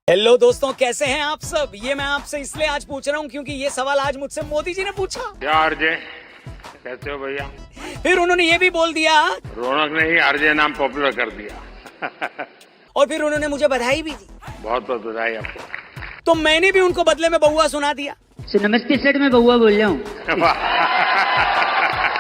Hello दोस्तों, कैसे हैं आप सब। ये मैं आपसे इसलिए आज पूछ रहा हूँ क्योंकि ये सवाल आज मुझसे मोदी जी ने पूछा। क्या आरजे, कैसे हो भैया। फिर उन्होंने ये भी बोल दिया, रौनक ने ही आरजे नाम पॉपुलर कर दिया। और फिर उन्होंने मुझे बधाई भी दी। बहुत बहुत बधाई आपको। तो मैंने भी उनको बदले में बउआ सुना दिया। नमस्ते सर, मैं बउआ बोल रहा हूँ।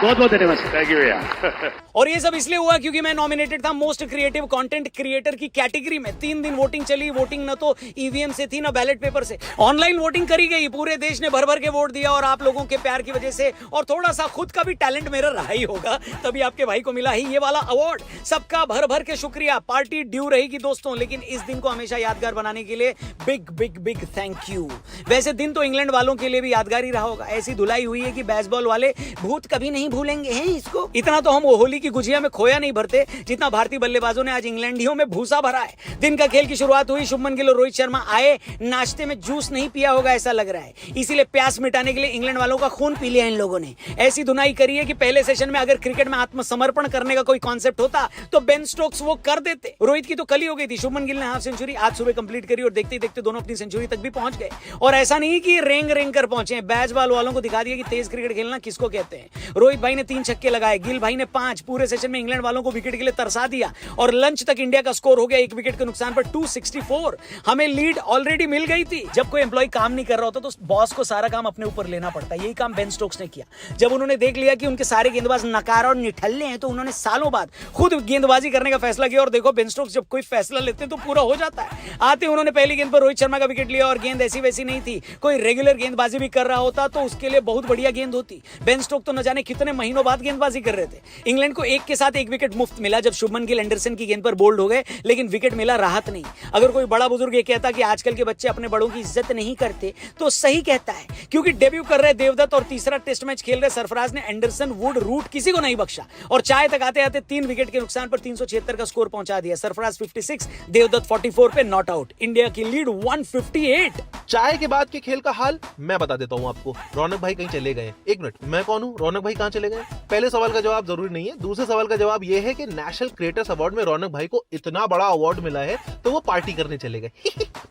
बहुत बहुत धन्यवाद। थैंक यू भैया। और ये सब इसलिए हुआ क्योंकि मैं नॉमिनेटेड था मोस्ट क्रिएटिव कंटेंट क्रिएटर की कैटेगरी में। 3 दिन वोटिंग चली। वोटिंग न तो ईवीएम से थी, न बैलेट पेपर से। ऑनलाइन वोटिंग करी गई। पूरे देश ने भर भर के वोट दिया और आप लोगों के प्यार की वजह से और थोड़ा सा खुद का भी टैलेंट मेरा रहा ही होगा, तभी आपके भाई को मिला ही ये वाला अवार्ड। सबका भर भर के शुक्रिया। पार्टी ड्यू रहेगी दोस्तों, लेकिन इस दिन को हमेशा यादगार बनाने के लिए big big big thank you. वैसे दिन तो इंग्लैंड वालों के लिए भी यादगार ही रहा होगा। ऐसी धुलाई हुई है कि बेसबॉल वाले भूत कभी नहीं भूलेंगे हैं इसको। इतना तो हम होली की गुजिया में खोया नहीं भरते जितना भारतीय बल्लेबाजों ने आज इंग्लैंडियों में भूसा भरा है। दिन का खेल की शुरुआत हुई। शुभमन गिल और रोहित शर्मा आए। नाश्ते में जूस नहीं पिया होगा ऐसा लग रहा है, इसीलिए प्यास मिटाने के लिए इंग्लैंड वालों का खून पी लिया इन लोगों ने। ऐसी धुनाई करी है कि पहले सेशन में अगर क्रिकेट में आत्मसमर्पण करने का कोई कॉन्सेप्ट होता तो बेन स्टोक्स वो कर देते। रोहित की तो कल ही हो गई थी। शुभमन गिल ने हाफ सेंचुरी आज सुबह कंप्लीट करी और देखते ही देखते दोनों अपनी सेंचुरी तक भी पहुंच गए। और ऐसा नहीं कि रेंग रेंग कर पहुंचे, बेसबॉल वालों को दिखा दिया कि तेज क्रिकेट खेलना किसको कहते हैं। रोहित भाई ने 3 छक्के लगाए, गिल भाई ने 5। पूरे सेशन में इंग्लैंड वालों को विकेट के लिए तरसा दिया और लंच तक इंडिया का स्कोर हो गया 1 विकेट के नुकसान पर 264। हमें लीड ऑलरेडी मिल गई थी। जब कोई एम्प्लॉय काम नहीं कर रहा होता तो बॉस को सारा काम अपने ऊपर लेना पड़ता है। यही काम बेन स्टोक्स ने किया। जब उन्होंने देख लिया कि उनके सारे गेंदबाज नकार और निठल्ले हैं तो उन्होंने सालों बाद खुद गेंदबाजी करने का फैसला किया। और देखो बेन स्टोक्स जब कोई फैसला लेते हैं तो पूरा हो जाता है। आते उन्होंने पहली गेंद पर रोहित शर्मा का विकेट लिया और गेंद ऐसी वैसी नहीं थी। कोई रेगुलर गेंदबाजी भी कर रहा होता तो उसके लिए बहुत बढ़िया गेंद होती। बेन स्टोक्स तो न जाने कितने महीनों बाद गेंदबाजी कर रहे थे। इंग्लैंड को एक के साथ 1 विकेट मुफ्त मिला जब शुभमन गिल एंडरसन की गेंद पर बोल्ड हो गए, लेकिन विकेट मिला, राहत नहीं। अगर कोई बड़ा बुजुर्ग ये कहता कि आजकल के बच्चे अपने बड़ों की इज्जत नहीं करते तो सही कहता है, क्योंकि डेब्यू कर रहे देवदत्त और तीसरा टेस्ट मैच खेल रहे सरफराज ने एंडरसन, वुड, रूट किसी को नहीं बख्शा और चाय तक आते आते 3 विकेट के नुकसान पर 376 का स्कोर पहुंचा दिया। सरफराज 56, देवदत्त 44 पे नॉट आउट। इंडिया की लीड 158। चाय के बाद के खेल का हाल मैं बता देता हूँ आपको। रौनक भाई कहीं चले गए। 1 मिनट, मैं कौन हूँ? रौनक भाई कहाँ चले गए? पहले सवाल का जवाब जरूरी नहीं है। दूसरे सवाल का जवाब यह है कि नेशनल क्रिएटर्स अवार्ड में रौनक भाई को इतना बड़ा अवार्ड मिला है तो वो पार्टी करने चले गए।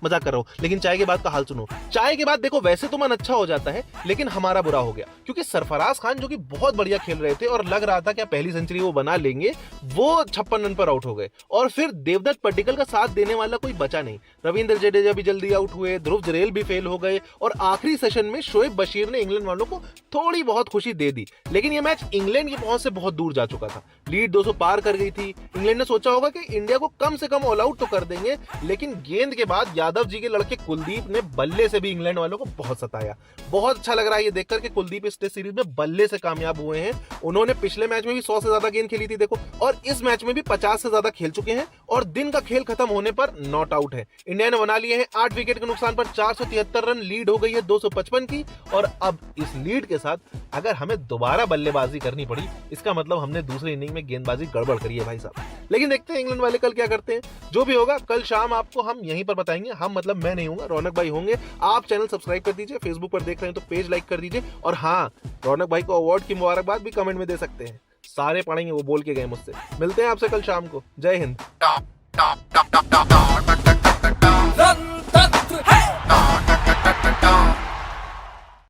मजाक कर रहा हूँ, लेकिन चाय के बाद का हाल सुनो। चाय के बाद देखो, वैसे तो मन अच्छा हो जाता है लेकिन हमारा बुरा हो गया, क्योंकि सरफराज खान जो कि बहुत बढ़िया खेल रहे थे और लग रहा था क्या पहली सेंचुरी वो बना लेंगे, वो 56 रन पर आउट हो गए। और फिर देवदत्त पट्टिकल का साथ देने वाला कोई बचा नहीं। रविंद्र जडेजा भी जल्दी आउट हुए, ध्रुव जरेल भी फेल हो गए और आखिरी सेशन में शोएब बशीर ने इंग्लैंड वालों को थोड़ी बहुत खुशी दे दी। लेकिन यह मैच इंग्लैंड की पहुंच से बहुत दूर जा चुका था। लीड 200 पार कर गई थी। इंग्लैंड ने सोचा होगा कि इंडिया को कम से कम ऑल आउट तो कर देंगे, लेकिन गेंद के बाद यादव जी के लड़के कुलदीप ने बल्ले से भी इंग्लैंड वालों को बहुत सताया। बहुत अच्छा लग रहा है ये देखकर कि कुलदीप इस टेस्ट सीरीज में बल्ले से कामयाब हुए हैं। उन्होंने पिछले मैच में भी 100 से ज्यादा गेंद खेली थी देखो, और इस मैच में भी 50 से ज्यादा खेल चुके हैं और दिन का खेल खत्म होने पर नॉट आउट है। इंडिया ने बना लिए हैं 8 विकेट के नुकसान पर 473 रन। लीड हो गई है 255 की। और अब इस लीड के साथ अगर हमें दोबारा बल्लेबाजी करनी पड़ी, इसका मतलब हमने दूसरी इनिंग में गेंदबाजी गड़बड़ करी है भाई साहब। लेकिन देखते हैं इंग्लैंड वाले कल क्या करते हैं। जो भी होगा कल शाम आपको हम यहीं पर बताएंगे। हम मतलब मैं नहीं हूंगा, रौनक भाई होंगे। आप चैनल सब्सक्राइब कर दीजिए, फेसबुक पर देख रहे हैं तो पेज लाइक कर दीजिए। और हाँ, रौनक भाई को अवार्ड की मुबारकबाद भी कमेंट में दे सकते हैं। सारे पढ़ेंगे, वो बोल के गए मुझसे। मिलते हैं आपसे कल शाम को। जय हिंद।